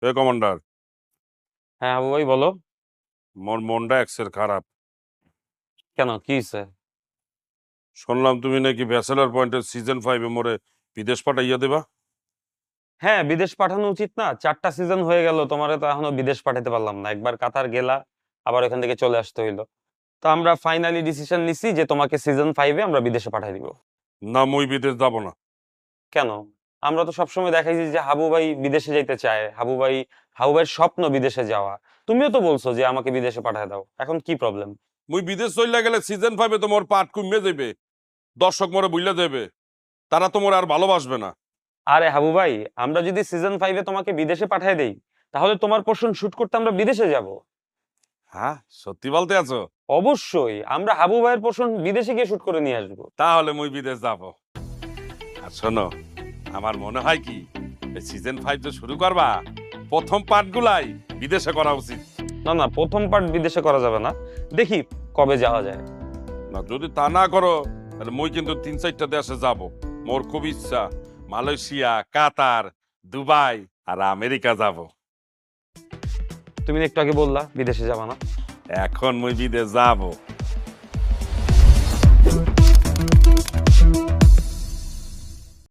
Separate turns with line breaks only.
এ commander,
হ্যাঁ হাবু ভাই বলো।
মোর মনটা এক্সের খারাপ।
কেন, কি হয়েছে?
শুনলাম তুমি নাকি ব্যাচেলার পয়েন্টের সিজন 5 মোরে বিদেশ পাঠাইয়া দেবা।
হ্যাঁ, বিদেশ পাঠানো উচিত না? 4টা সিজন হয়ে গেল, তোমারে তো এখনো বিদেশ পাঠাতে পারলাম না। একবার কাতার গেলা, আবার ওখান থেকে চলে আসতে হইলো। তো আমরা ফাইনালি ডিসিশন নিছি যে তোমাকে সিজন 5-এ আমরা বিদেশে পাঠাই দিব।
না, মুই বিদেশ যাব না।
কেন? আমরা তো সবসময় দেখাইছি যে হাবু ভাই বিদেশে যাইতে চায়, হাবু ভাইয়ের স্বপ্ন বিদেশে যাওয়া। তুমিও তো বলছো যে আমাকে বিদেশে পাঠায় দাও, এখন কি প্রবলেম?
মুই বিদেশ চইলা গেলে সিজন 5-এ তো মোর পাট কমে যাবে, দর্শক মোরে বুইলা দেবে, তারা তো মোরে আর ভালোবাসবে না।
আরে হাবু ভাই, আমরা যদি সিজন 5-এ তোমাকে বিদেশে পাঠায় দেই, তাহলে তোমার পোর্শন শুট করতে আমরা বিদেশে যাব।
হ্যাঁ, সত্যি বলতে আছো?
অবশ্যই আমরা হাবু ভাইয়ের পোর্শন বিদেশে গিয়ে শুট করে নিয়ে আসবো।
তাহলে মুই বিদেশ যাব। আর শোনো, আমার মনে হয় কি, সিজন 5 যে শুরু করবা, প্রথম পার্টগুলাই বিদেশে করা উচিত।
না না, প্রথম পার্ট বিদেশে করা যাবে না। দেখি কবে যাওয়া যায়।
না, যদি তা না করো তাহলে মুই কিন্তু 3-4টা দেশে যাব। মোর খুব ইচ্ছা মালয়েশিয়া, কাতার, দুবাই আর আমেরিকা যাব।
তুমি একটু আগে বললা বিদেশে যাবা না।
এখন মুই বিদেশ যাব।